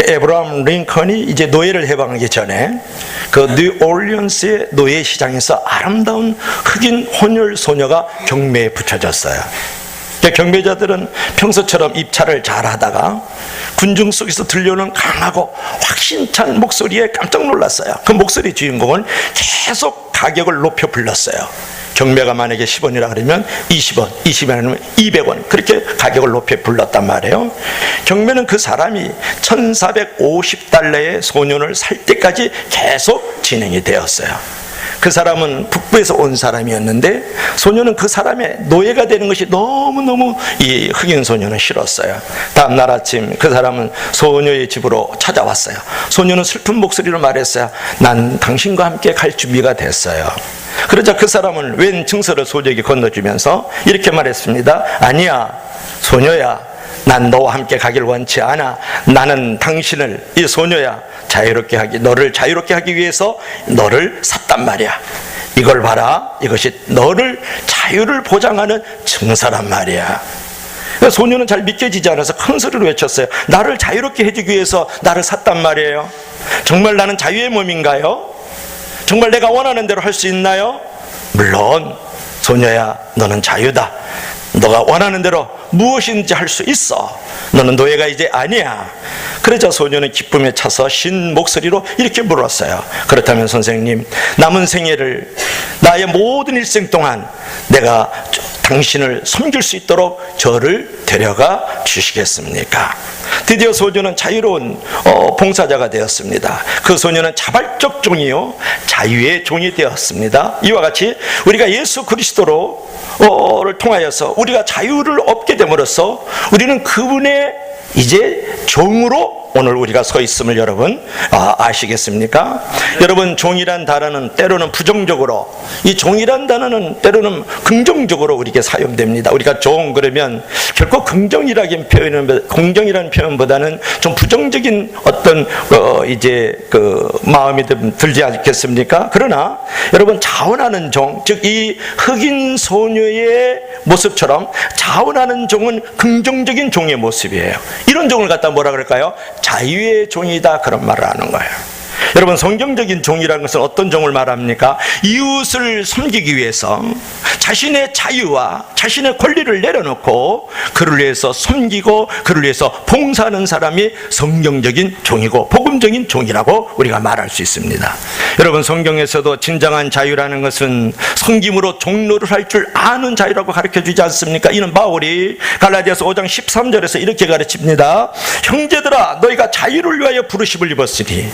에브라함 링컨이 이제 노예를 해방하기 전에 그 뉴올리언스의 노예 시장에서 아름다운 흑인 혼혈 소녀가 경매에 붙여졌어요. 경매자들은 평소처럼 입찰을 잘 하다가 군중 속에서 들려오는 강하고 확신찬 목소리에 깜짝 놀랐어요. 그 목소리 주인공은 계속 가격을 높여 불렀어요. 경매가 만약에 10원이라 그러면 20원, 20원이면 200원, 그렇게 가격을 높여 불렀단 말이에요. 경매는 그 사람이 1450달러의 소년을 살 때까지 계속 진행이 되었어요. 그 사람은 북부에서 온 사람이었는데 소녀는 그 사람의 노예가 되는 것이 너무너무 이 흑인 소녀는 싫었어요. 다음날 아침 그 사람은 소녀의 집으로 찾아왔어요. 소녀는 슬픈 목소리로 말했어요. 난 당신과 함께 갈 준비가 됐어요. 그러자 그 사람은 웬 증서를 소녀에게 건너주면서 이렇게 말했습니다. 아니야, 소녀야, 난 너와 함께 가길 원치 않아. 나는 당신을, 이 소녀야, 너를 자유롭게 하기 위해서 너를 샀단 말이야. 이걸 봐라, 이것이 너를 자유를 보장하는 증서란 말이야. 소녀는 잘 믿겨지지 않아서 큰 소리로 외쳤어요. 나를 자유롭게 해주기 위해서 나를 샀단 말이에요. 정말 나는 자유의 몸인가요? 정말 내가 원하는 대로 할 수 있나요? 물론 소녀야, 너는 자유다. 너가 원하는 대로 무엇인지 할 수 있어. 너는 노예가 이제 아니야. 그러자 소녀는 기쁨에 차서 신 목소리로 이렇게 물었어요. 그렇다면 선생님, 남은 생애를, 나의 모든 일생 동안 내가 당신을 섬길 수 있도록 저를 데려가 주시겠습니까? 드디어 소녀는 자유로운 봉사자가 되었습니다. 그 소녀는 자발적 종이요, 자유의 종이 되었습니다. 이와 같이 우리가 예수 그리스도를 통하여서 우리가 자유를 얻게 됨으로써 우리는 그분의 이제 종으로 오늘 우리가 서 있음을 여러분 아시겠습니까? 여러분, 종이란 단어는 때로는 부정적으로, 이 종이란 단어는 때로는 긍정적으로 우리에게 사용됩니다. 우리가 종 그러면 결코 긍정이라는 표현보다는 좀 부정적인 어떤 이제 그 마음이 들지 않겠습니까? 그러나 여러분, 자원하는 종, 즉 이 흑인 소녀의 모습처럼 자원하는 종은 긍정적인 종의 모습이에요. 이런 종을 갖다 뭐라 그럴까요? 자유의 종이다, 그런 말을 하는 거예요. 여러분, 성경적인 종이라는 것은 어떤 종을 말합니까? 이웃을 섬기기 위해서 자신의 자유와 자신의 권리를 내려놓고 그를 위해서 섬기고 그를 위해서 봉사하는 사람이 성경적인 종이고 복음적인 종이라고 우리가 말할 수 있습니다. 여러분, 성경에서도 진정한 자유라는 것은 섬김으로 종로를 할 줄 아는 자유라고 가르쳐주지 않습니까? 이는 바울이 갈라디아서 5장 13절에서 이렇게 가르칩니다. 형제들아, 너희가 자유를 위하여 부르심을 입었으니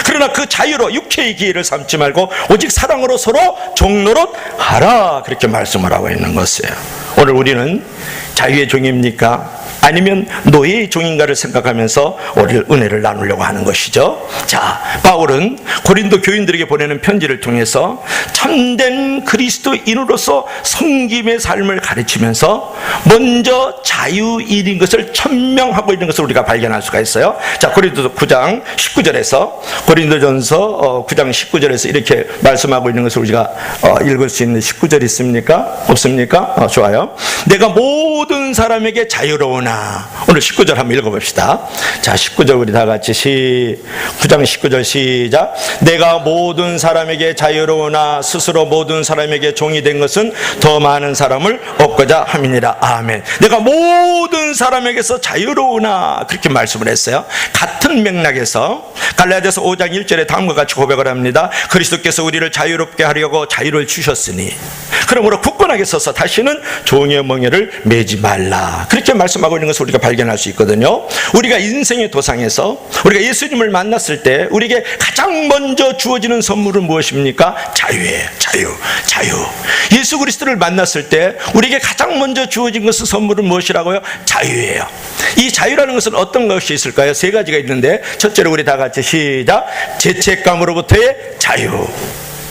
그러나 그 자유로 육체의 기회를 삼지 말고 오직 사랑으로 서로 종노릇 하라, 그렇게 말씀을 하고 있는 것이에요. 오늘 우리는 자유의 종입니까? 아니면 노예의 종인가를 생각하면서 오늘 은혜를 나누려고 하는 것이죠. 자, 바울은 고린도 교인들에게 보내는 편지를 통해서 참된 그리스도인으로서 섬김의 삶을 가르치면서 먼저 자유인인 것을 천명하고 있는 것을 우리가 발견할 수가 있어요. 자, 고린도서 9장 19절에서 고린도전서 9장 19절에서 이렇게 말씀하고 있는 것을 우리가 읽을 수 있는 19절 있습니까? 없습니까? 좋아요. 내가 모든 사람에게 자유로우나, 오늘 19절 한번 읽어봅시다. 자, 19절 우리 다 같이 9장 19절 시작. 내가 모든 사람에게 자유로우나 스스로 모든 사람에게 종이 된 것은 더 많은 사람을 얻고자 함이니라. 아멘. 내가 모든 사람에게서 자유로우나, 그렇게 말씀을 했어요. 같은 맥락에서 갈라디아서 5장 1절에 다음과 같이 고백을 합니다. 그리스도께서 우리를 자유롭게 하려고 자유를 주셨으니 그러므로 굳건하게 서서 다시는 종의 멍에를 매지 말라, 그렇게 말씀하고 있는 것을 우리가 발견할 수 있거든요. 우리가 인생의 도상에서 우리가 예수님을 만났을 때 우리에게 가장 먼저 주어지는 선물은 무엇입니까? 자유예요. 자유. 예수 그리스도를 만났을 때 우리에게 가장 먼저 주어진 것은 선물은 무엇이라고요? 자유예요. 이 자유라는 것은 어떤 것이 있을까요? 세 가지가 있는데, 첫째로 우리 다 같이 시작. 죄책감으로부터의 자유.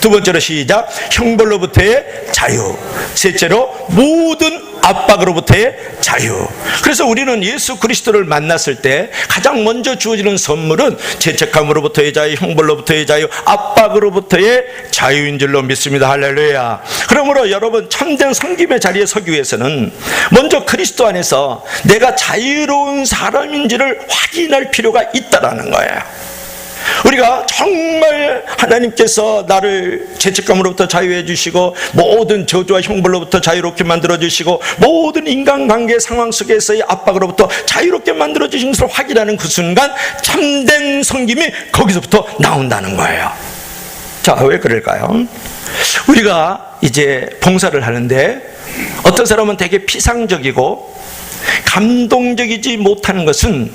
두 번째로 시작. 형벌로부터의 자유. 셋째로 모든 압박으로부터의 자유. 그래서 우리는 예수 그리스도를 만났을 때 가장 먼저 주어지는 선물은 죄책감으로부터의 자유, 형벌로부터의 자유, 압박으로부터의 자유인 줄로 믿습니다. 할렐루야. 그러므로 여러분, 참된 섬김의 자리에 서기 위해서는 먼저 그리스도 안에서 내가 자유로운 사람인지를 확인할 필요가 있다라는 거예요. 우리가 정말 하나님께서 나를 죄책감으로부터 자유해 주시고 모든 저주와 형벌로부터 자유롭게 만들어 주시고 모든 인간관계 상황 속에서의 압박으로부터 자유롭게 만들어 주신 것을 확인하는 그 순간 참된 섬김이 거기서부터 나온다는 거예요. 자, 왜 그럴까요? 우리가 이제 봉사를 하는데 어떤 사람은 되게 피상적이고 감동적이지 못한 것은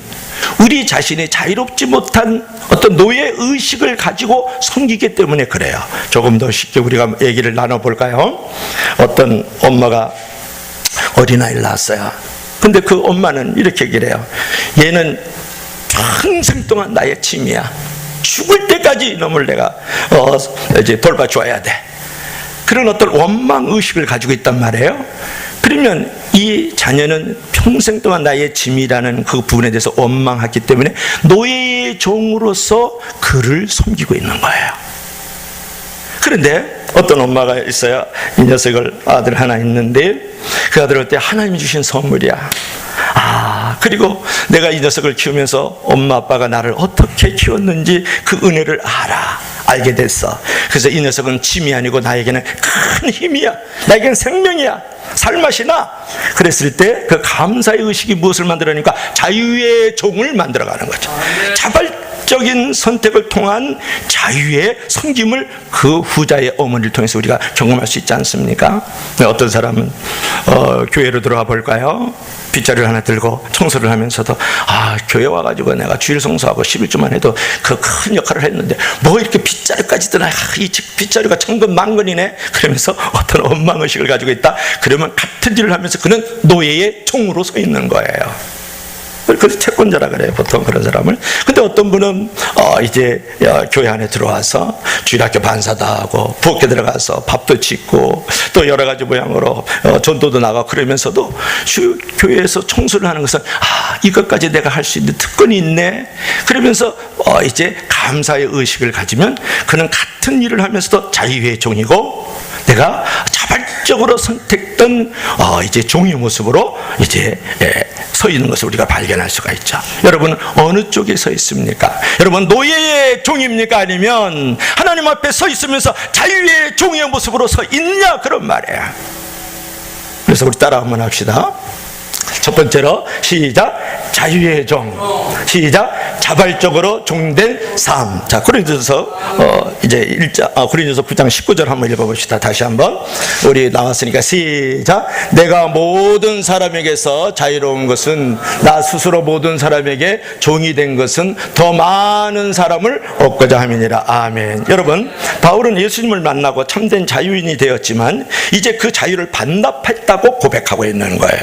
우리 자신이 자유롭지 못한 어떤 노예 의식을 가지고 섬기기 때문에 그래요. 조금 더 쉽게 우리가 얘기를 나눠볼까요? 어떤 엄마가 어린아이를 낳았어요. 근데 그 엄마는 이렇게 얘기를 해요. 얘는 평생 동안 나의 짐이야. 죽을 때까지 이놈을 내가 이제 돌봐줘야 돼. 그런 어떤 원망의식을 가지고 있단 말이에요. 그러면 이 자녀는 평생 동안 나의 짐이라는 그 부분에 대해서 원망하기 때문에 노예의 종으로서 그를 섬기고 있는 거예요. 그런데 어떤 엄마가 있어요. 이 녀석을 아들 하나 있는데 그 아들한테 하나님이 주신 선물이야. 그리고 내가 이 녀석을 키우면서 엄마 아빠가 나를 어떻게 키웠는지 그 은혜를 알게 됐어. 그래서 이 녀석은 짐이 아니고 나에게는 큰 힘이야. 나에게는 생명이야. 살맛이 나. 그랬을 때 그 감사의 의식이 무엇을 만들어내니까 자유의 종을 만들어가는 거죠. 자발적인 선택을 통한 자유의 섬김을 그 후자의 어머니를 통해서 우리가 경험할 수 있지 않습니까? 어떤 사람은 교회로 들어와 볼까요? 빗자루를 하나 들고 청소를 하면서도 교회 와가지고 내가 주일 성수하고 11주만 해도 그 큰 역할을 했는데 뭐 이렇게 빗자루까지 드나. 이 빗자루가 천근만근이네. 그러면서 어떤 원망의식을 가지고 있다. 그러면 같은 일을 하면서 그는 노예의 종으로 서 있는 거예요. 그래서 채권자라 그래요, 보통 그런 사람을. 근데 어떤 분은 이제 교회 안에 들어와서 주일학교 반사도 하고 부엌에 들어가서 밥도 짓고 또 여러 가지 모양으로 전도도 나가고 그러면서도 교회에서 청소를 하는 것은 이것까지 내가 할 수 있는 특권이 있네. 그러면서 이제 감사의 의식을 가지면 그는 같은 일을 하면서도 자유의 종이고 내가 자발적으로 선택된 이제 종의 모습으로 이제 서 있는 것을 우리가 발견할 수가 있죠. 여러분, 어느 쪽에 서 있습니까? 여러분, 노예의 종입니까? 아니면 하나님 앞에 서 있으면서 자유의 종의 모습으로 서 있냐? 그런 말이에요. 그래서 우리 따라 한번 합시다. 첫 번째로 시작. 자유의 종. 시작. 자발적으로 종된 삶. 자, 고린도서 이제 고린도서 9장 19절 한번 읽어봅시다. 다시 한번. 우리 나왔으니까 시작. 내가 모든 사람에게서 자유로운 것은 나 스스로 모든 사람에게 종이 된 것은 더 많은 사람을 얻고자 함이니라. 아멘. 여러분, 바울은 예수님을 만나고 참된 자유인이 되었지만 이제 그 자유를 반납했다고 고백하고 있는 거예요.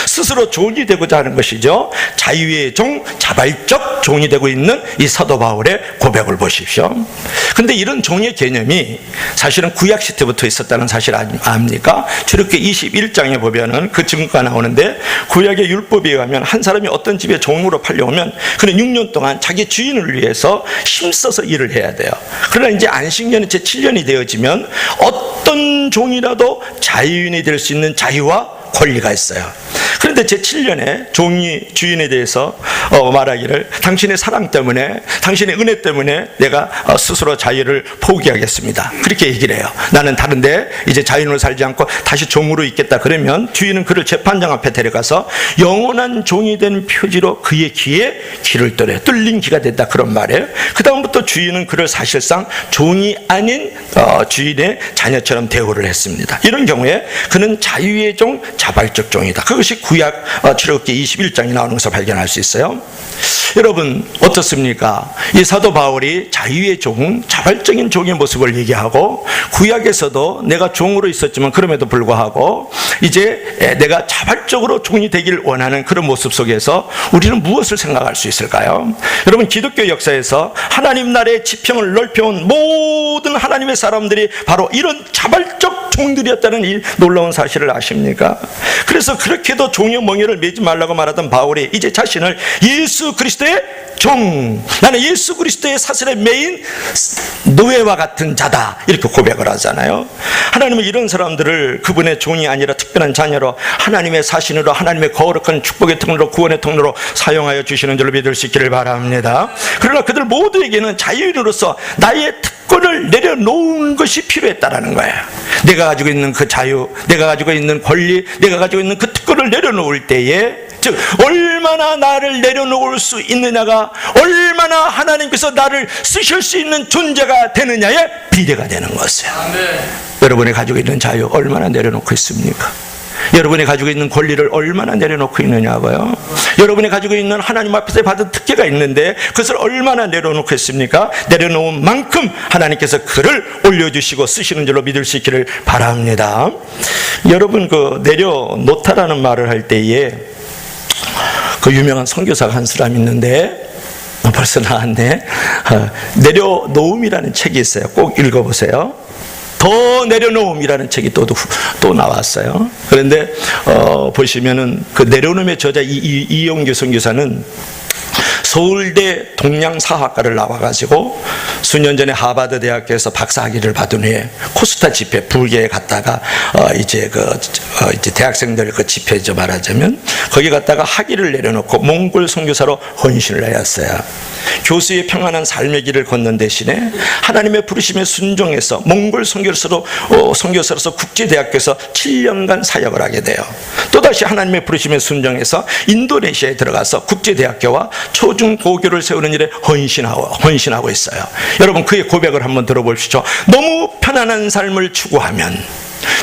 스스로 종이 되고자 하는 것이죠. 자유의 종, 자발적 종이 되고 있는 이 사도 바울의 고백을 보십시오. 근데 이런 종의 개념이 사실은 구약 시대부터 있었다는 사실 압니까? 출애굽기 21장에 보면은 그 증거가 나오는데 구약의 율법에 의하면 한 사람이 어떤 집에 종으로 팔려오면 그는 6년 동안 자기 주인을 위해서 힘써서 일을 해야 돼요. 그러나 이제 안식년이 제7년이 되어지면 어떤 종이라도 자유인이 될 수 있는 자유와 권리가 있어요. 그런데 제7년에 종이 주인에 대해서 말하기를 당신의 사랑 때문에 당신의 은혜 때문에 내가 스스로 자유를 포기하겠습니다. 그렇게 얘기를 해요. 나는 다른데 이제 자유인으로 살지 않고 다시 종으로 있겠다. 그러면 주인은 그를 재판장 앞에 데려가서 영원한 종이 된 표지로 그의 귀에 귀를 뚫어요. 뚫린 귀가 됐다. 그런 말이에요. 그 다음부터 주인은 그를 사실상 종이 아닌 주인의 자녀처럼 대우를 했습니다. 이런 경우에 그는 자유의 종, 자발적 종이다. 그것이 구약 출애굽기 21장에 나오는 것을 발견할 수 있어요. 여러분, 어떻습니까? 이 사도 바울이 자유의 종, 자발적인 종의 모습을 얘기하고 구약에서도 내가 종으로 있었지만 그럼에도 불구하고 이제 내가 자발적으로 종이 되기를 원하는 그런 모습 속에서 우리는 무엇을 생각할 수 있을까요? 여러분, 기독교 역사에서 하나님 나라의 지평을 넓혀온 모든 모든 하나님의 사람들이 바로 이런 자발적 종들이었다는 이 놀라운 사실을 아십니까? 그래서 그렇게도 종의 멍에를 매지 말라고 말하던 바울이 이제 자신을 예수 그리스도의 종, 나는 예수 그리스도의 사슬에 매인 노예와 같은 자다, 이렇게 고백을 하잖아요. 하나님은 이런 사람들을 그분의 종이 아니라 특별한 자녀로 하나님의 사신으로, 하나님의 거룩한 축복의 통로로, 구원의 통로로 사용하여 주시는 줄로 믿을 수 있기를 바랍니다. 그러나 그들 모두에게는 자유인으로서 나의 특권을 내려놓은 것이 필요했다라는 거예요. 내가 가지고 있는 그 자유, 내가 가지고 있는 권리, 내가 가지고 있는 그 특권을 내려놓을 때에, 즉 얼마나 나를 내려놓을 수 있느냐가 얼마나 하나님께서 나를 쓰실 수 있는 존재가 되느냐에 비례가 되는 것이에요. 여러분이 가지고 있는 자유 얼마나 내려놓고 있습니까? 여러분이 가지고 있는 권리를 얼마나 내려놓고 있느냐고요. 여러분이 가지고 있는 하나님 앞에서 받은 특혜가 있는데 그것을 얼마나 내려놓고 있습니까? 내려놓은 만큼 하나님께서 그를 올려주시고 쓰시는 줄로 믿을 수 있기를 바랍니다. 여러분, 그 내려놓다라는 말을 할 때에 그 유명한 선교사가 한 사람 있는데, 벌써 나왔네. 내려놓음이라는 책이 있어요. 꼭 읽어보세요. 더 내려놓음이라는 책이 또 나왔어요. 그런데 보시면은 그 내려놓음의 저자 이용규 선교사는 서울대 동양사학과를 나와가지고 수년 전에 하버드 대학교에서 박사학위를 받은 후에 코스타 집회 불교에 갔다가 이제 대학생들 그 집회죠, 말하자면 거기 갔다가 학위를 내려놓고 몽골 선교사로 헌신을 하였어요. 교수의 평안한 삶의 길을 걷는 대신에 하나님의 부르심에 순종해서 몽골 선교사로서 국제대학교에서 7년간 사역을 하게 돼요. 또다시 하나님의 부르심에 순종해서 인도네시아에 들어가서 국제대학교와 초중고교를 세우는 일에 헌신하고 있어요. 여러분, 그의 고백을 한번 들어보십시오. 너무 편안한 삶을 추구하면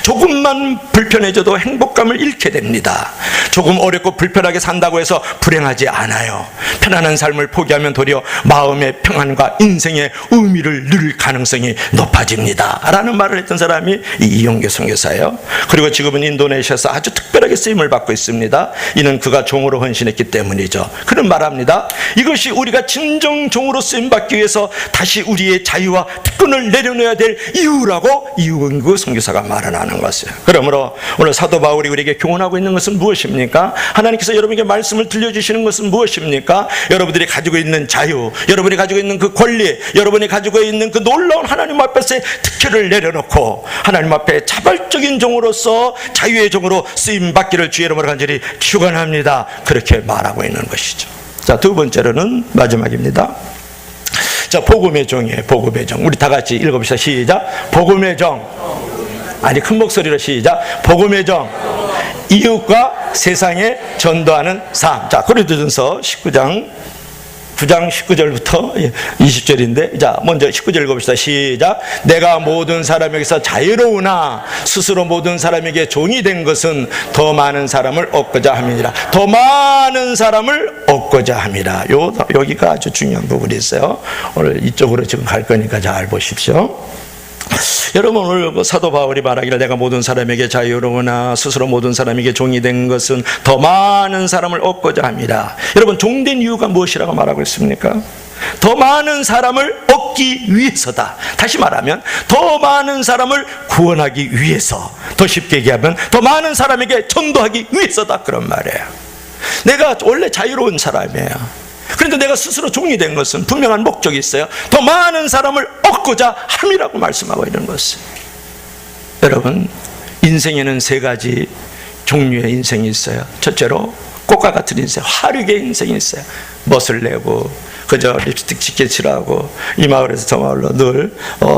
조금만 불편해져도 행복감을 잃게 됩니다. 조금 어렵고 불편하게 산다고 해서 불행하지 않아요. 편안한 삶을 포기하면 도리어 마음의 평안과 인생의 의미를 누릴 가능성이 높아집니다, 라는 말을 했던 사람이 이용규 선교사예요. 그리고 지금은 인도네시아에서 아주 특별하게 쓰임을 받고 있습니다. 이는 그가 종으로 헌신했기 때문이죠. 그는 말합니다. 이것이 우리가 진정 종으로 쓰임받기 위해서 다시 우리의 자유와 특권을 내려놓아야 될 이유라고 이용규 선교사가 말하는 것이에요. 그러므로 오늘 사도 바울이 우리에게 교훈하고 있는 것은 무엇입니까? 하나님께서 여러분에게 말씀을 들려주시는 것은 무엇입니까? 여러분들이 가지고 있는 자유, 여러분이 가지고 있는 그 권리, 여러분이 가지고 있는 그 놀라운 하나님 앞에서의 특혜를 내려놓고 하나님 앞에 자발적인 종으로서 자유의 종으로 쓰임받기를 주의 이름으로 간절히 축원합니다. 그렇게 말하고 있는 것이죠. 자, 두 번째로는 마지막입니다. 자, 복음의 종이에요. 복음의 종. 우리 다 같이 읽어봅시다. 시작. 복음의 종. 아니, 큰 목소리로 시작. 복음의 종. 이웃과 세상에 전도하는 삶. 자, 고린도전서 9장 19절부터 20절인데, 자, 먼저 19절 읽어봅시다. 시작. 내가 모든 사람에게서 자유로우나 스스로 모든 사람에게 종이 된 것은 더 많은 사람을 얻고자 함이니라. 더 많은 사람을 얻고자 함이라. 여기가 아주 중요한 부분이 있어요. 오늘 이쪽으로 지금 갈 거니까 잘 보십시오. 여러분, 오늘 사도 바울이 말하기를 내가 모든 사람에게 자유로우나 스스로 모든 사람에게 종이 된 것은 더 많은 사람을 얻고자 합니다. 여러분, 종된 이유가 무엇이라고 말하고 있습니까? 더 많은 사람을 얻기 위해서다. 다시 말하면 더 많은 사람을 구원하기 위해서, 더 쉽게 얘기하면 더 많은 사람에게 전도하기 위해서다, 그런 말이에요. 내가 원래 자유로운 사람이에요. 그런데 내가 스스로 종이 된 것은 분명한 목적이 있어요. 더 많은 사람을 얻고자 함이라고 말씀하고 있는 것은, 여러분, 인생에는 세 가지 종류의 인생이 있어요. 첫째로 꽃과 같은 인생, 화류의 인생이 있어요. 멋을 내고 그저 립스틱 짙게 칠하고 이 마을에서 저 마을로 늘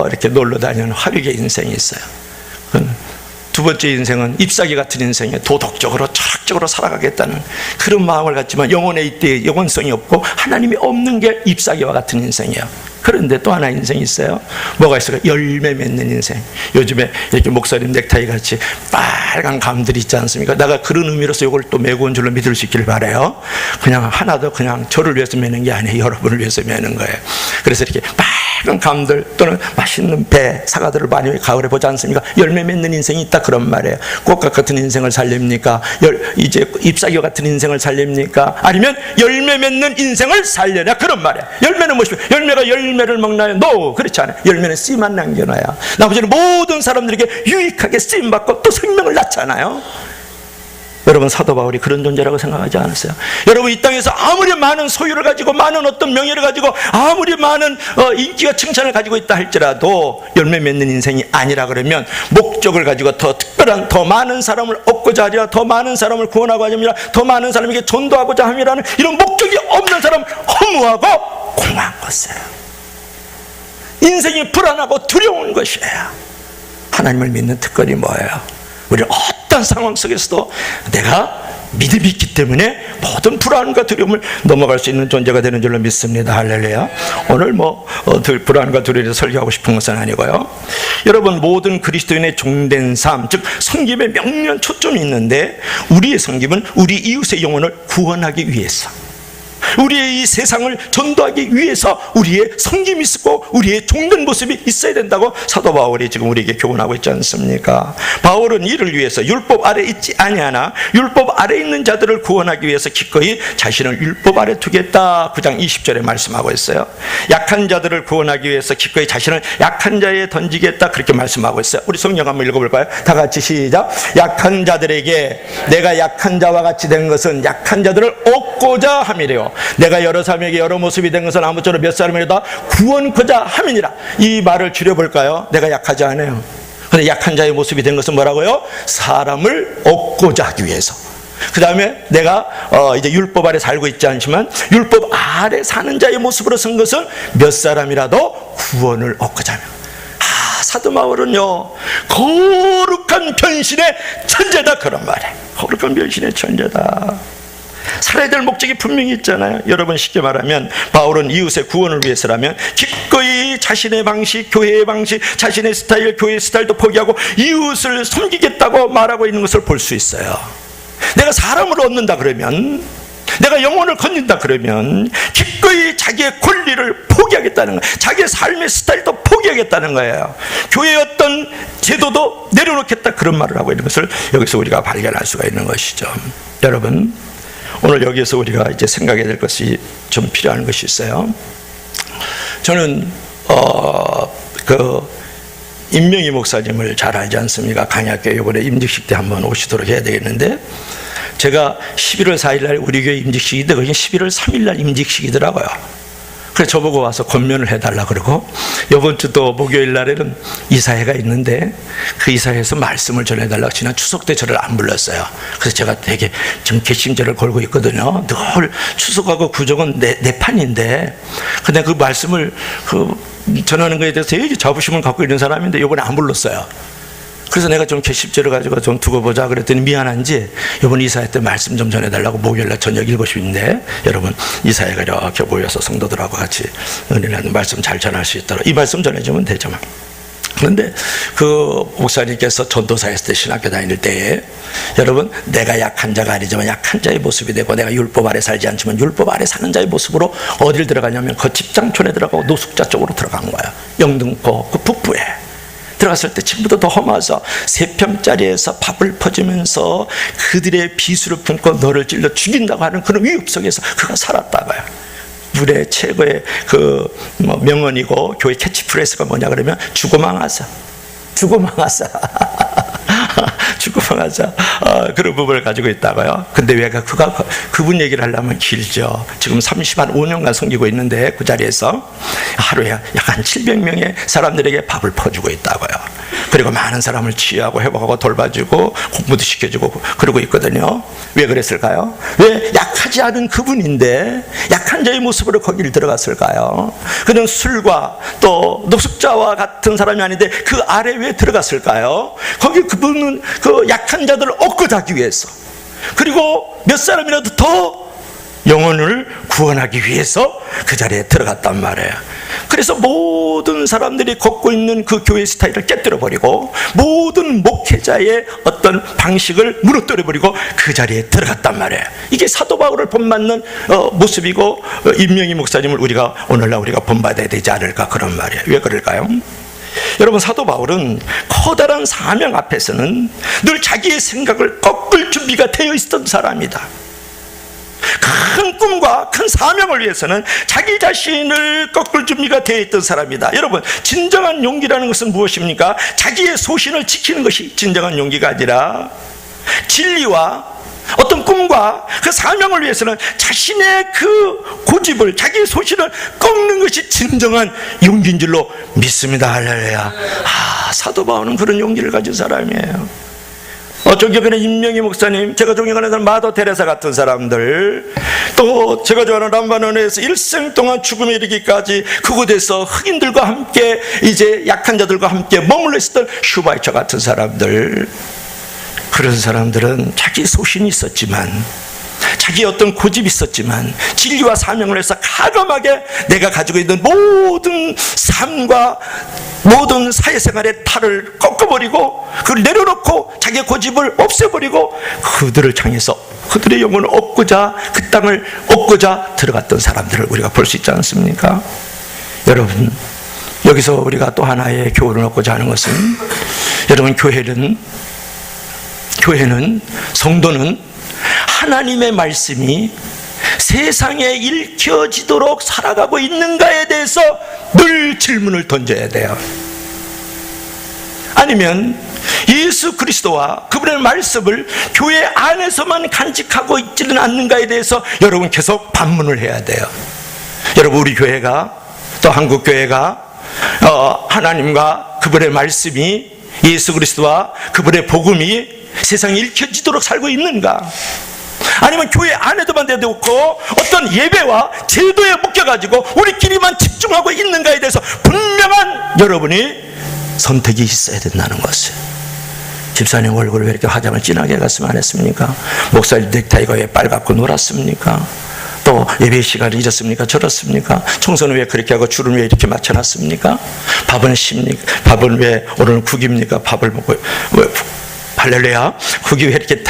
이렇게 놀러 다니는 화류의 인생이 있어요. 두 번째 인생은 잎사귀 같은 인생에 도덕적으로 철학적으로 살아가겠다는 그런 마음을 갖지만 영혼에 이때 영혼성이 없고 하나님이 없는 게 잎사귀와 같은 인생이에요. 그런데 또 하나 인생이 있어요. 뭐가 있어요? 열매 맺는 인생. 요즘에 이렇게 목사님 넥타이 같이 빨간 감들이 있지 않습니까? 내가 그런 의미로서 이걸 또 메고 온 줄로 믿을 수 있기를 바라요. 그냥 하나도 그냥 저를 위해서 매는 게 아니에요. 여러분을 위해서 매는 거예요. 그래서 이렇게 작은 감들 또는 맛있는 배, 사과들을 많이 가을에 보지 않습니까? 열매 맺는 인생이 있다 그런 말이에요. 꽃과 같은 인생을 살립니까? 이제 잎사귀와 같은 인생을 살립니까? 아니면 열매 맺는 인생을 살려냐 그런 말이에요. 열매는 무엇이며 열매가 열매를 먹나요? No, 그렇지 않아요. 열매는 씨만 남겨놔야 나머지는 모든 사람들에게 유익하게 쓰임받고 또 생명을 낳잖아요. 여러분, 사도 바울이 그런 존재라고 생각하지 않았어요? 여러분, 이 땅에서 아무리 많은 소유를 가지고 많은 어떤 명예를 가지고 아무리 많은 인기와 칭찬을 가지고 있다 할지라도 열매 맺는 인생이 아니라 그러면 목적을 가지고 더 특별한 더 많은 사람을 얻고자 하리라, 더 많은 사람을 구원하고자 함이라, 더 많은 사람에게 전도하고자 함이라는 이런 목적이 없는 사람, 허무하고 공허한 것이에요. 인생이 불안하고 두려운 것이에요. 하나님을 믿는 특권이 뭐예요? 우리는 어떤 상황 속에서도 내가 믿음이 있기 때문에 모든 불안과 두려움을 넘어갈 수 있는 존재가 되는 줄로 믿습니다. 할렐루야. 오늘 불안과 두려움에 설교하고 싶은 것은 아니고요. 여러분, 모든 그리스도인의 종된 삶, 즉 섬김의 명료한 초점이 있는데, 우리의 섬김은 우리 이웃의 영혼을 구원하기 위해서, 우리의 이 세상을 전도하기 위해서 우리의 섬김이 있고 우리의 종된 모습이 있어야 된다고 사도 바울이 지금 우리에게 교훈하고 있지 않습니까? 바울은 이를 위해서 율법 아래 있지 아니하나 율법 아래 있는 자들을 구원하기 위해서 기꺼이 자신을 율법 아래 두겠다, 9장 20절에 말씀하고 있어요. 약한 자들을 구원하기 위해서 기꺼이 자신을 약한 자에 던지겠다, 그렇게 말씀하고 있어요. 우리 성경 한번 읽어볼까요? 다 같이 시작. 약한 자들에게 내가 약한 자와 같이 된 것은 약한 자들을 얻고자 함이래요. 내가 여러 사람에게 여러 모습이 된 것은 아무쪼록 몇 사람이라도 구원코자 함이니라. 이 말을 줄여볼까요? 내가 약하지 않아요. 근데 약한 자의 모습이 된 것은 뭐라고요? 사람을 얻고자 하기 위해서. 그 다음에 내가 이제 율법 아래 살고 있지 않지만 율법 아래 사는 자의 모습으로 선 것은 몇 사람이라도 구원을 얻고자 하며. 사도 바울은요, 거룩한 변신의 천재다, 그런 말이에요. 거룩한 변신의 천재다. 살아야 될 목적이 분명히 있잖아요. 여러분, 쉽게 말하면 바울은 이웃의 구원을 위해서라면 기꺼이 자신의 방식, 교회의 방식, 자신의 스타일, 교회의 스타일도 포기하고 이웃을 섬기겠다고 말하고 있는 것을 볼 수 있어요. 내가 사람을 얻는다 그러면, 내가 영혼을 건진다 그러면 기꺼이 자기의 권리를 포기하겠다는 거예요. 자기의 삶의 스타일도 포기하겠다는 거예요. 교회의 어떤 제도도 내려놓겠다, 그런 말을 하고 있는 것을 여기서 우리가 발견할 수가 있는 것이죠. 여러분, 오늘 여기에서 우리가 이제 생각해야 될 것이 좀 필요한 것이 있어요. 저는 임명희 목사님을 잘 알지 않습니까? 강약교회 이번에 임직식 때 한번 오시도록 해야 되겠는데, 제가 11월 4일 날 우리 교회 임직식인데 그게 11월 3일 날 임직식이더라고요. 그래서 저보고 와서 권면을 해달라 그러고, 이번 주 또 목요일 날에는 이사회가 있는데 그 이사회에서 말씀을 전해달라고, 지난 추석 때 저를 안 불렀어요. 그래서 제가 되게 지금 개심절을 걸고 있거든요. 늘 추석하고 구정은 내 판인데, 근데 그 말씀을 전하는 것에 대해서 되게 자부심을 갖고 있는 사람인데 이번에 안 불렀어요. 그래서 내가 좀 개십제를 가지고 좀 두고 보자 그랬더니 미안한지 이번 이사회 때 말씀 좀 전해달라고 목요일날 저녁 7시인데, 여러분 이사회가 이렇게 모여서 성도들하고 같이 은혜라는 말씀 잘 전할 수 있도록 이 말씀 전해주면 되죠. 그런데 그 목사님께서 전도사 했을 때, 신학교 다닐 때에, 여러분, 내가 약한 자가 아니지만 약한 자의 모습이 되고 내가 율법 아래 살지 않지만 율법 아래 사는 자의 모습으로 어딜 들어가냐면 그 집장촌에 들어가고 노숙자 쪽으로 들어간 거야. 영등포 그 북부에 들어갔을 때 친구도 더 험해서 3평짜리에서 밥을 퍼주면서 그들의 비수를 품고 너를 찔러 죽인다고 하는 그런 위협 속에서 그가 살았다고요. 물의 최고의 명언이고 교회 캐치프레이즈가 뭐냐 그러면 죽어망하자, 죽어망하자. 죽어망하자. 그런 부분을 가지고 있다고요. 근데 왜 그분 얘기를 하려면 길죠. 지금 35년간 섬기고 있는데 그 자리에서 하루에 약 한 700명의 사람들에게 밥을 퍼주고 있다고요. 그리고 많은 사람을 치유하고 회복하고 돌봐주고 공부도 시켜주고 그러고 있거든요. 왜 그랬을까요? 왜 약하지 않은 그분인데 약한 자의 모습으로 거기를 들어갔을까요? 그는 술과 또 노숙자와 같은 사람이 아닌데 그 아래 왜 들어갔을까요? 거기 그분은 그 약한 자들을 얻고자 하기 위해서, 그리고 몇 사람이라도 더 영혼을 구원하기 위해서 그 자리에 들어갔단 말이에요. 그래서 모든 사람들이 걷고 있는 그 교회 스타일을 깨뜨려버리고 모든 목회자의 어떤 방식을 무너뜨려버리고 그 자리에 들어갔단 말이에요. 이게 사도 바울을 본받는 모습이고 임명희 목사님을 우리가 오늘날 우리가 본받아야 되지 않을까, 그런 말이에요. 왜 그럴까요? 여러분, 사도 바울은 커다란 사명 앞에서는 늘 자기의 생각을 꺾을 준비가 되어 있었던 사람이다. 큰 꿈과 큰 사명을 위해서는 자기 자신을 꺾을 준비가 되어 있던 사람이다. 여러분, 진정한 용기라는 것은 무엇입니까? 자기의 소신을 지키는 것이 진정한 용기가 아니라 진리와 어떤 꿈과 그 사명을 위해서는 자신의 그 고집을, 자기의 소신을 꺾는 것이 진정한 용기인 줄로 믿습니다. 할렐루야. 사도 바울은 그런 용기를 가진 사람이에요. 존경하는 임명희 목사님, 제가 존경하는 마더 테레사 같은 사람들, 또 제가 좋아하는 람바논에서 일생 동안 죽음에 이르기까지 그곳에서 흑인들과 함께, 이제 약한 자들과 함께 머물러 있었던 슈바이처 같은 사람들, 그런 사람들은 자기 소신이 있었지만, 자기 어떤 고집이 있었지만 진리와 사명을 위해서 과감하게 내가 가지고 있는 모든 삶과 모든 사회생활의 탈을 꺾어버리고 그걸 내려놓고 자기의 고집을 없애버리고 그들을 향해서 그들의 영혼을 얻고자, 그 땅을 얻고자 들어갔던 사람들을 우리가 볼 수 있지 않습니까? 여러분, 여기서 우리가 또 하나의 교훈을 얻고자 하는 것은, 여러분, 교회는 성도는 하나님의 말씀이 세상에 읽혀지도록 살아가고 있는가에 대해서 늘 질문을 던져야 돼요. 아니면 예수 그리스도와 그분의 말씀을 교회 안에서만 간직하고 있지는 않는가에 대해서 여러분 계속 반문을 해야 돼요. 여러분, 우리 교회가, 또 한국 교회가 하나님과 그분의 말씀이, 예수 그리스도와 그분의 복음이 세상에 읽혀지도록 살고 있는가? 아니면 교회 안에도만 대놓고 어떤 예배와 제도에 묶여가지고 우리끼리만 집중하고 있는가에 대해서 분명한 여러분이 선택이 있어야 된다는 것을. 집사님 얼굴을 왜 이렇게 화장을 진하게 갔으면 안 했습니까? 목사님 넥타이가 왜 빨갛고 노랗습니까? 또 예배 시간을 잊었습니까? 저렇습니까? 청소는 왜 그렇게 하고 줄은 왜 이렇게 맞춰놨습니까? 밥은 왜 오늘은 국입니까? 밥을 먹고 왜 할렐루야, 국이 왜 이렇게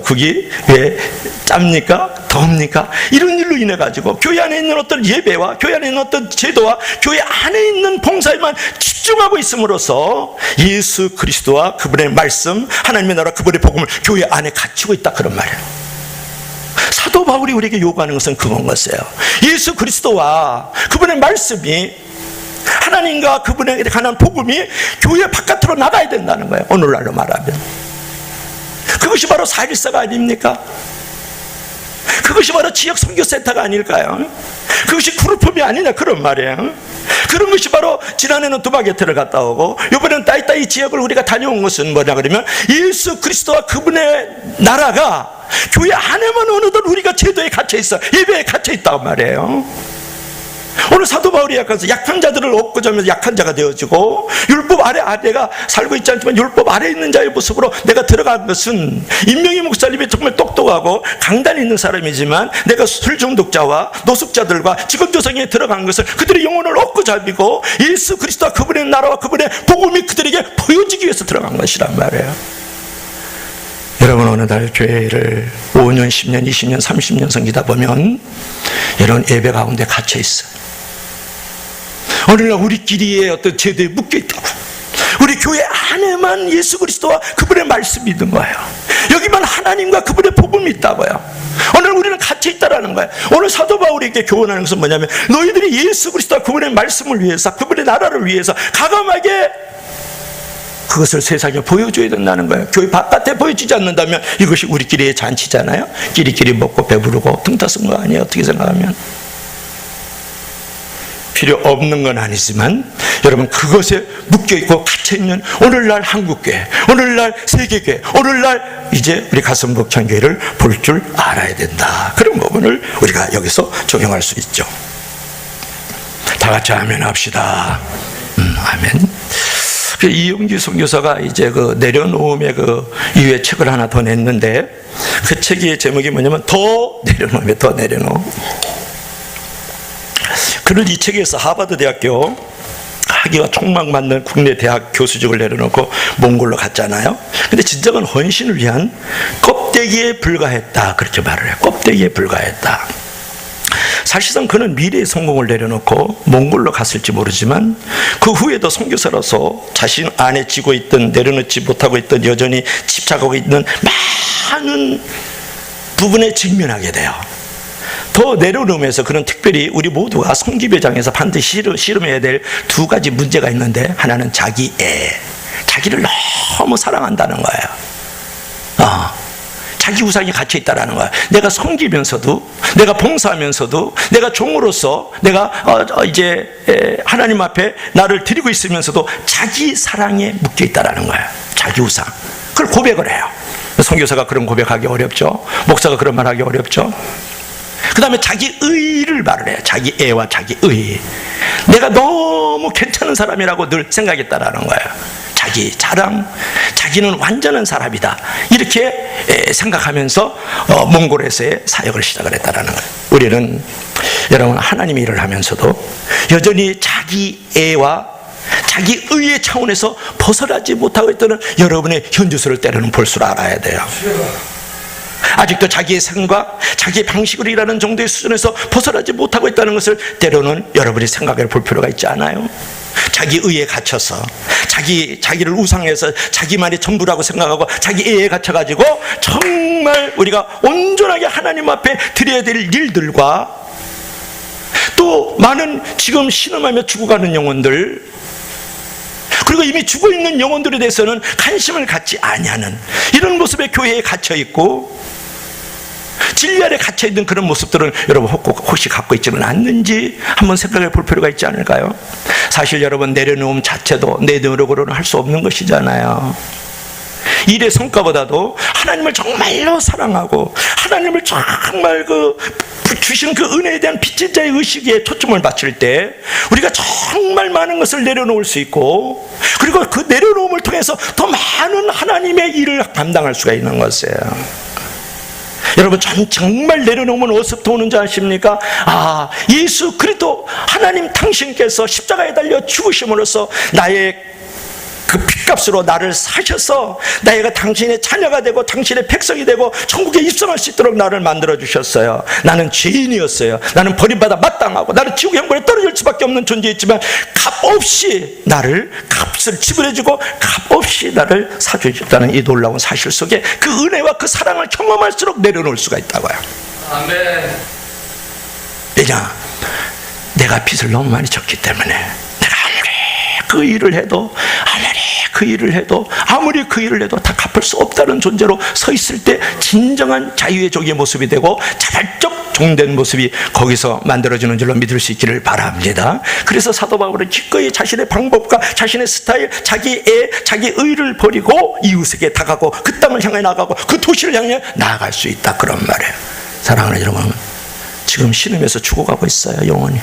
국이 왜 짭니까? 덥니까? 이런 일로 인해 가지고 교회 안에 있는 어떤 예배와 교회 안에 있는 어떤 제도와 교회 안에 있는 봉사에만 집중하고 있음으로써 예수 그리스도와 그분의 말씀, 하나님의 나라, 그분의 복음을 교회 안에 갖추고 있다, 그런 말이에요. 사도 바울이 우리에게 요구하는 것은 그건 것이에요. 예수 그리스도와 그분의 말씀이, 하나님과 그분에게 관한 복음이 교회 바깥으로 나가야 된다는 거예요. 오늘날로 말하면 그것이 바로 4.14가 아닙니까? 그것이 바로 지역 선교센터가 아닐까요? 그것이 그룹홈이 아니냐, 그런 말이에요. 그런 것이 바로, 지난해는 두바게트를 갔다 오고 이번에는 따이따이 지역을 우리가 다녀온 것은 뭐냐 그러면, 예수 그리스도와 그분의 나라가 교회 안에만 어느덧 우리가 제도에 갇혀있어, 예배에 갇혀있단 말이에요. 오늘 사도 바울이 약한 자들을 얻고자 하면서 약한 자가 되어지고, 율법 아래가 살고 있지 않지만 율법 아래 있는 자의 모습으로 내가 들어간 것은, 임명희 목사님이 정말 똑똑하고 강단이 있는 사람이지만 내가 술 중독자와 노숙자들과 직업조성에 들어간 것은 그들의 영혼을 얻고자 하고 예수 그리스도와 그분의 나라와 그분의 복음이 그들에게 보여지기 위해서 들어간 것이란 말이에요. 여러분, 어느 날 교회를 5년, 10년, 20년, 30년 섬기다 보면 여러분 예배 가운데 갇혀 있어요. 어느 날 우리끼리의 어떤 제도에 묶여 있다고, 우리 교회 안에만 예수 그리스도와 그분의 말씀이 있는 거예요. 여기만 하나님과 그분의 복음이 있다고요. 오늘 우리는 갇혀 있다라는 거예요. 오늘 사도 바울에게 교훈하는 것은 뭐냐면, 너희들이 예수 그리스도와 그분의 말씀을 위해서, 그분의 나라를 위해서 과감하게 그것을 세상에 보여줘야 된다는 거예요. 교회 바깥에 보여주지 않는다면 이것이 우리끼리의 잔치잖아요. 끼리끼리 먹고 배부르고 등 따스는 거 아니에요? 어떻게 생각하면? 필요 없는 건 아니지만 여러분, 그것에 묶여있고 갇혀있는 오늘날 한국교회, 오늘날 세계교회, 오늘날 이제 우리 가슴복창교회를 볼 줄 알아야 된다. 그런 부분을 우리가 여기서 적용할 수 있죠. 다 같이 아멘 합시다. 아멘. 이용규 선교사가 이제 그 내려놓음의 그 이후에 책을 하나 더 냈는데, 그 책의 제목이 뭐냐면 더 내려놓음에 더 내려놓음. 그를 이 책에서 하버드 대학교 학위와 촉막 맞는 국내 대학 교수직을 내려놓고 몽골로 갔잖아요. 근데 진정한 헌신을 위한 껍데기에 불과했다, 그렇게 말을 해요. 껍데기에 불과했다. 사실상 그는 미래의 성공을 내려놓고 몽골로 갔을지 모르지만 그 후에도 선교사로서 자신 안에 쥐고 있던, 내려놓지 못하고 있던, 여전히 집착하고 있는 많은 부분에 직면하게 돼요. 더 내려놓으면서 그는 특별히 우리 모두가 성기배장에서 반드시 씨름해야 될 두 가지 문제가 있는데, 하나는 자기애, 자기를 너무 사랑한다는 거예요. 자기 우상이 갇혀 있다라는 거야. 내가 섬기면서도, 내가 봉사하면서도, 내가 종으로서 내가 이제 하나님 앞에 나를 드리고 있으면서도 자기 사랑에 묶여 있다라는 거야. 자기 우상. 그걸 고백을 해요. 선교사가 그런 고백하기 어렵죠. 목사가 그런 말하기 어렵죠. 그 다음에 자기 의를 말을 해요. 자기 애와 자기 의. 내가 너무 괜찮은 사람이라고 늘 생각했다라는 거예요. 자기 자랑, 자기는 완전한 사람이다, 이렇게 생각하면서 몽골에서의 사역을 시작을 했다라는 거예요. 우리는 여러분, 하나님의 일을 하면서도 여전히 자기 애와 자기 의의 차원에서 벗어나지 못하고 있다는 여러분의 현주소를 때로는 볼 줄 알아야 돼요. 아직도 자기의 생각, 자기의 방식으로 일하는 정도의 수준에서 벗어나지 못하고 있다는 것을 때로는 여러분이 생각해 볼 필요가 있지 않아요? 자기 의에 갇혀서, 자기를 우상해서 자기만이 전부라고 생각하고 자기 의에 갇혀가지고 정말 우리가 온전하게 하나님 앞에 드려야 될 일들과, 또 많은 지금 신음하며 죽어가는 영혼들, 그리고 이미 죽어있는 영혼들에 대해서는 관심을 갖지 아니하는 이런 모습의 교회에 갇혀있고, 진리 아래 갇혀있는 그런 모습들을 여러분 혹시 갖고 있지는 않는지 한번 생각해 볼 필요가 있지 않을까요? 사실 여러분, 내려놓음 자체도 내 노력으로는 할 수 없는 것이잖아요. 일의 성과보다도 하나님을 정말로 사랑하고 하나님을 정말 주신 그 은혜에 대한 빚진 자의 의식에 초점을 맞출 때 우리가 정말 많은 것을 내려놓을 수 있고, 그리고 그 내려놓음을 통해서 더 많은 하나님의 일을 감당할 수가 있는 것이에요. 여러분, 정말 내려놓으면 어디서부터 오는지 아십니까? 예수 그리스도 하나님 당신께서 십자가에 달려 죽으심으로써 나의 그 핏값으로 나를 사셔서 나이가 당신의 자녀가 되고 당신의 백성이 되고 천국에 입성할 수 있도록 나를 만들어 주셨어요. 나는 죄인이었어요. 나는 버림받아 마땅하고 나는 지옥의 형벌에 떨어질 수밖에 없는 존재였지만 값없이 나를 값을 지불해주고 값없이 나를 사주셨다는 이 놀라운 사실 속에 그 은혜와 그 사랑을 경험할수록 내려놓을 수가 있다고요. 아멘. 왜냐? 내가 빚을 너무 많이 졌기 때문에. 내가 그 일을 해도, 아무리 그 일을 해도 다 갚을 수 없다는 존재로 서 있을 때 진정한 자유의 종의 모습이 되고 자발적 종된 모습이 거기서 만들어지는 줄로 믿을 수 있기를 바랍니다. 그래서 사도 바울은 기꺼이 자신의 방법과 자신의 스타일, 자기 의를 버리고 이웃에게 다가고 그 땅을 향해 나가고 그 도시를 향해 나아갈 수 있다, 그런 말이에요. 사랑하는 여러분, 지금 신음에서 죽어가고 있어요. 영혼이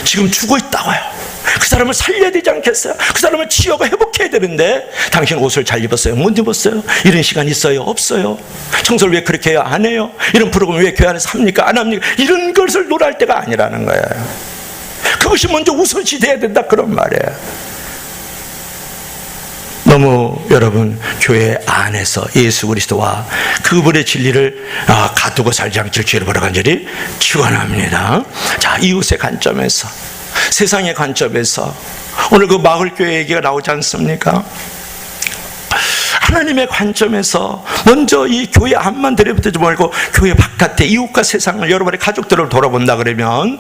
지금 죽어 있다고요. 그 사람을 살려야 되지 않겠어요? 그 사람을 치유하고 회복해야 되는데, 당신 옷을 잘 입었어요? 못 입었어요? 이런 시간 있어요? 없어요? 청소를 왜 그렇게 해요? 안 해요? 이런 프로그램 왜 교회 안에서 합니까? 안 합니까? 이런 것을 놀할 때가 아니라는 거예요. 그것이 먼저 우선시 돼야 된다, 그런 말이에요. 너무 여러분, 교회 안에서 예수 그리스도와 그분의 진리를 가두고 살지 않기를 주의를 바라 간절히 축원합니다. 자, 이웃의 관점에서, 세상의 관점에서 오늘 그 마을교회 얘기가 나오지 않습니까? 하나님의 관점에서 먼저 이 교회 안만 들여다보지 말고 교회 바깥에 이웃과 세상을, 여러분의 가족들을 돌아본다 그러면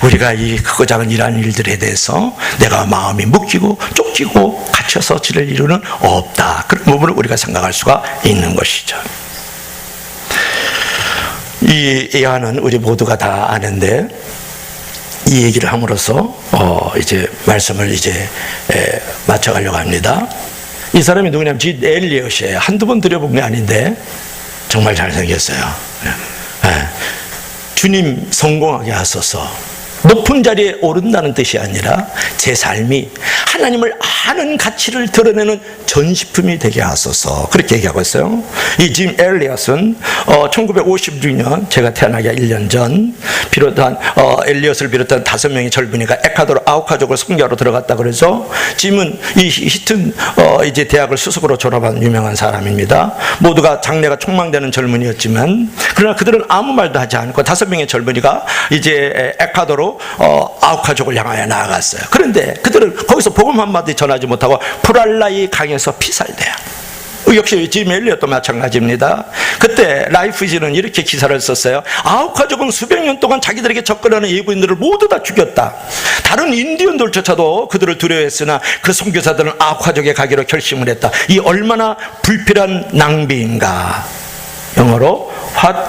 우리가 이 크고 작은 이러한 일들에 대해서 내가 마음이 묶이고 쫓기고 갇혀서 지를 이유는 없다, 그런 부분을 우리가 생각할 수가 있는 것이죠. 이 예화는 우리 모두가 다 아는데, 이 얘기를 함으로써 이제 말씀을 이제 맞춰가려고 합니다. 이 사람이 누구냐면 지 엘리엇이에요. 한두 번 들여본 게 아닌데 정말 잘생겼어요. 주님 성공하게 하소서. 높은 자리에 오른다는 뜻이 아니라 제 삶이 하나님을 아는 가치를 드러내는 전시품이 되게 하소서, 그렇게 얘기하고 있어요. 이 짐 엘리엇은 1956년 제가 태어나기 1년 전 비롯한 엘리엇을 비롯한 5명의 젊은이가 에콰도르 아우카족을 선교하러 들어갔다 그래서 짐은 이 히튼 이제 대학을 수석으로 졸업한 유명한 사람입니다. 모두가 장래가 촉망되는 젊은이였지만 그러나 그들은 아무 말도 하지 않고 5명의 젊은이가 이제 에콰도르 아우카족을 향하여 나아갔어요. 그런데 그들은 거기서 복음 한마디 전하지 못하고 프랄라이 강에서 피살돼요. 역시 짐 엘리엇도 마찬가지입니다. 그때 라이프지는 이렇게 기사를 썼어요. 아우카족은 수백 년 동안 자기들에게 접근하는 예부인들을 모두 다 죽였다. 다른 인디언들조차도 그들을 두려워했으나 그 선교사들은 아우카족에 가기로 결심을 했다. 이 얼마나 불필요한 낭비인가. 영어로 What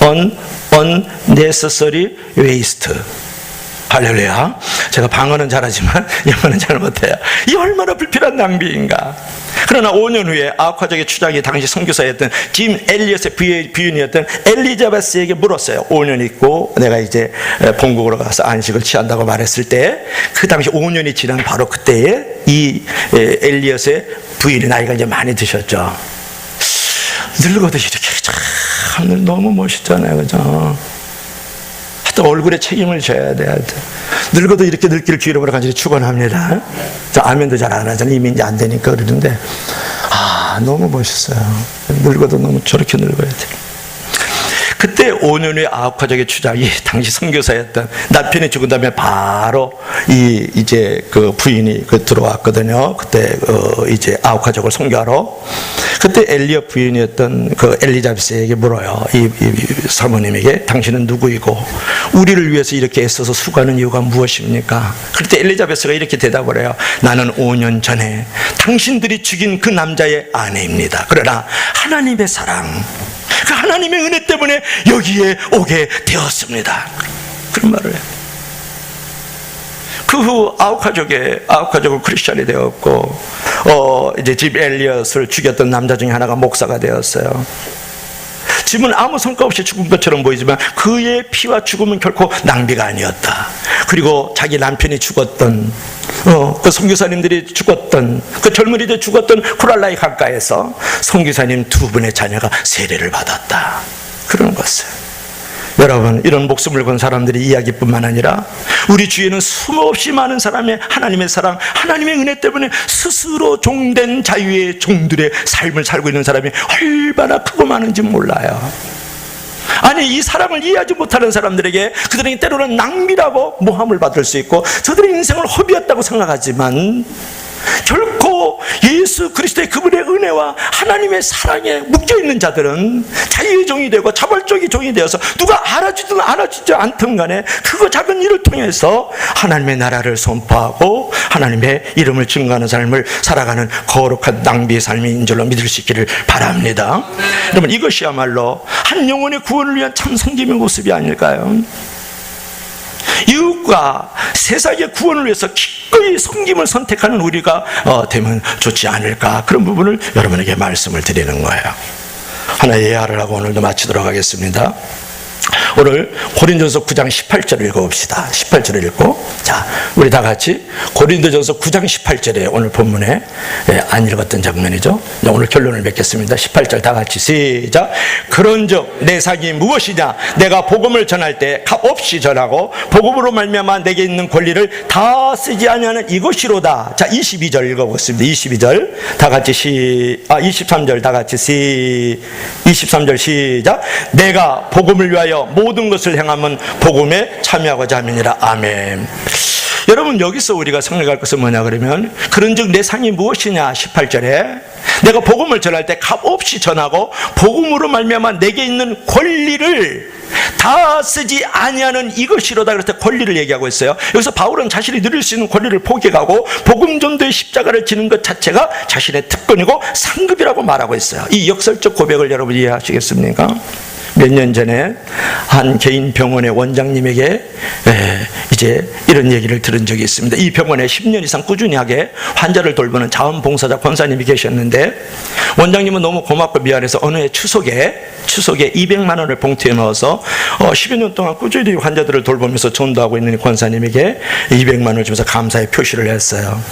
an unnecessary waste. 할렐루야. 제가 방언은 잘하지만 영어는 잘 못해요. 이 얼마나 불필요한 낭비인가. 그러나 5년 후에 아우카족의 추장이 당시 선교사였던 짐 엘리엇의 부인이었던 엘리자베스에게 물었어요. 5년 있고 내가 이제 본국으로 가서 안식을 취한다고 말했을 때 그 당시 5년이 지난 바로 그때에 이 엘리엇의 부인이 나이가 이제 많이 드셨죠. 늙어도 이렇게 참 너무 멋있잖아요, 그죠? 하여튼 얼굴에 책임을 져야 돼. 늙어도 이렇게 늙기를 주의로 간절히 축원합니다. 아멘도 잘 안 하잖아요. 이미 이제 안 되니까 그러는데 너무 멋있어요. 늙어도 너무 저렇게 늙어야 돼. 그때 5년 후에 아우카족의 추장이 당시 선교사였던 남편이 죽은 다음에 바로 이제 그 부인이 들어왔거든요. 그때 이제 아우카족을 선교하러. 그때 엘리엇 부인이었던 그 엘리자베스에게 물어요. 이 사모님에게 당신은 누구이고 우리를 위해서 이렇게 애써서 수고하는 이유가 무엇입니까? 그때 엘리자베스가 이렇게 대답을 해요. 나는 5년 전에 당신들이 죽인 그 남자의 아내입니다. 그러나 하나님의 사랑, 그 하나님의 은혜 때문에 여기에 오게 되었습니다. 그런 말을 해요. 그 후 아우카족은 크리스찬이 되었고 이제 짐 엘리엇을 죽였던 남자 중에 하나가 목사가 되었어요. 짐은 아무 성과 없이 죽은 것처럼 보이지만 그의 피와 죽음은 결코 낭비가 아니었다. 그리고 자기 남편이 죽었던 그 선교사님들이 죽었던 그 젊은이들 죽었던 쿠랄라이 강가에서 선교사님 2분의 자녀가 세례를 받았다. 그런 것을 여러분, 이런 목숨을 건 사람들의 이야기뿐만 아니라 우리 주위에는 수없이 많은 사람의 하나님의 사랑, 하나님의 은혜 때문에 스스로 종된 자유의 종들의 삶을 살고 있는 사람이 얼마나 크고 많은지 몰라요. 아니, 이 사랑을 이해하지 못하는 사람들에게 그들에게 때로는 낭비라고 모함을 받을 수 있고 저들의 인생을 허비했다고 생각하지만 결코 예수 그리스도의 그분의 은혜와 하나님의 사랑에 묶여있는 자들은 자유의 종이 되고 자발적인 종이 되어서 누가 알아주든 알아주지 않든 간에 그거 작은 일을 통해서 하나님의 나라를 선포하고 하나님의 이름을 증거하는 삶을 살아가는 거룩한 낭비의 삶인 줄로 믿을 수 있기를 바랍니다. 여러분, 이것이야말로 한 영혼의 구원을 위한 참 섬김의 모습이 아닐까요? 이웃과 세상의 구원을 위해서 기꺼이 섬김을 선택하는 우리가 되면 좋지 않을까, 그런 부분을 여러분에게 말씀을 드리는 거예요. 하나 예화를 하고 오늘도 마치도록 하겠습니다. 오늘 고린도전서 9장 18절을 읽어봅시다. 18절을 읽고, 자, 우리 다 같이 고린도전서 9장 18절에 오늘 본문에 안 읽었던 장면이죠. 오늘 결론을 맺겠습니다. 18절 다 같이 시작. 그런즉 내 상이 무엇이냐? 내가 복음을 전할 때 값없이 전하고 복음으로 말미암아 내게 있는 권리를 다 쓰지 아니하는 이것이로다. 자, 22절 읽어보겠습니다. 22절 다 같이 23절 다 같이 23절 시작. 내가 복음을 위하여 모든 것을 행하면 복음에 참여하고자 함이니라. 아멘. 여러분, 여기서 우리가 생각할 것은 뭐냐 그러면, 그런즉 내 상이 무엇이냐 18절에 내가 복음을 전할 때 값없이 전하고 복음으로 말미암아 내게 있는 권리를 다 쓰지 아니하는 이것이로다. 그래서 권리를 얘기하고 있어요. 여기서 바울은 자신이 누릴 수 있는 권리를 포기하고 복음 전도의 십자가를 지는 것 자체가 자신의 특권이고 상급이라고 말하고 있어요. 이 역설적 고백을 여러분 이해하시겠습니까? 몇 년 전에 한 개인 병원의 원장님에게 이제 어제 이런 얘기를 들은 적이 있습니다. 이 병원에 10년 이상 꾸준히 하게 환자를 돌보는 자원봉사자 권사님이 계셨는데, 원장님은 너무 고맙고 미안해서 어느 해 추석에 200만 원을 봉투에 넣어서 10여 년 동안 꾸준히 환자들을 돌보면서 전도하고 있는 권사님에게 200만 원을 주면서 감사의 표시를 했어요.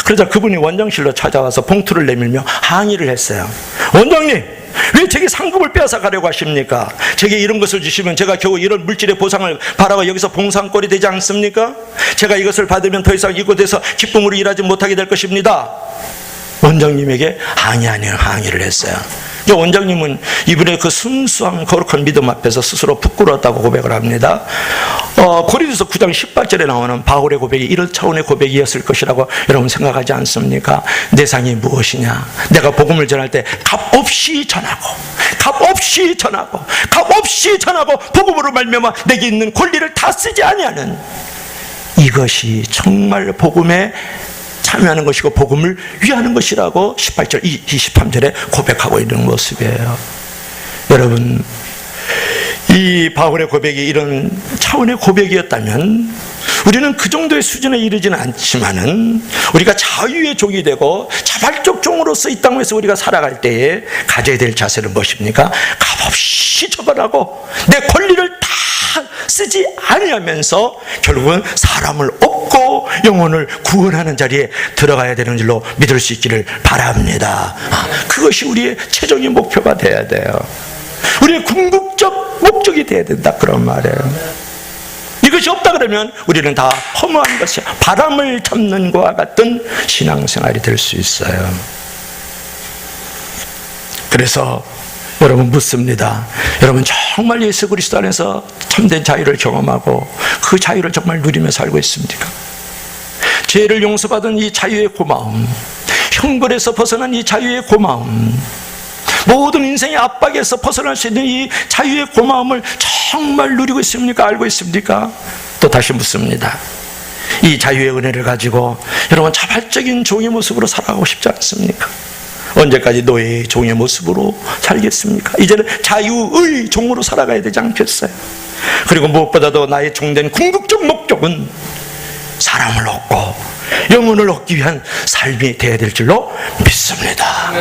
그러자 그분이 원장실로 찾아와서 봉투를 내밀며 항의를 했어요. 원장님, 왜 제게 상급을 빼앗아 가려고 하십니까? 제게 이런 것을 주시면 제가 겨우 이런 물질의 보상을 바라고 여기서 봉상꼴이 되지 않습니까? 제가 이것을 받으면 더 이상 이곳에서 기쁨으로 일하지 못하게 될 것입니다. 원장님에게 항의를 했어요. 원장님은 이분의 그 순수한 거룩한 믿음 앞에서 스스로 부끄러웠다고 고백을 합니다. 고린도서 9장 18절에 나오는 바울의 고백이 이런 차원의 고백이었을 것이라고 여러분 생각하지 않습니까? 내 상이 무엇이냐? 내가 복음을 전할 때 값없이 전하고 복음으로 말미암아 내게 있는 권리를 다 쓰지 아니하는, 이것이 정말 복음에 참여하는 것이고 복음을 위하는 것이라고 18절, 23절에 고백하고 있는 모습이에요. 여러분, 이 바울의 고백이 이런 차원의 고백이었다면 우리는 그 정도의 수준에 이르지는 않지만은 우리가 자유의 종이 되고 자발적 종으로서 이 땅에서 우리가 살아갈 때에 가져야 될 자세는 무엇입니까? 값없이 처벌하고 내 권리를 다 쓰지 아니하면서 결국은 사람을 얻고 영혼을 구원하는 자리에 들어가야 되는 줄로 믿을 수 있기를 바랍니다. 그것이 우리의 최종의 목표가 돼야 돼요. 우리의 궁극적 목적이 돼야 된다, 그런 말이에요. 이것이 없다 그러면 우리는 다 허무한 것이야. 바람을 잡는 것과 같은 신앙생활이 될 수 있어요. 그래서 여러분 묻습니다. 여러분 정말 예수 그리스도 안에서 참된 자유를 경험하고 그 자유를 정말 누리며 살고 있습니까? 죄를 용서받은 이 자유의 고마움, 형벌에서 벗어난 이 자유의 고마움, 모든 인생의 압박에서 벗어날 수 있는 이 자유의 고마움을 정말 누리고 있습니까? 알고 있습니까? 또 다시 묻습니다. 이 자유의 은혜를 가지고 여러분 자발적인 종의 모습으로 살아가고 싶지 않습니까? 언제까지 노예의 종의 모습으로 살겠습니까? 이제는 자유의 종으로 살아가야 되지 않겠어요? 그리고 무엇보다도 나의 종된 궁극적 목적은 사람을 얻고 영혼을 얻기 위한 삶이 되어야 될 줄로 믿습니다.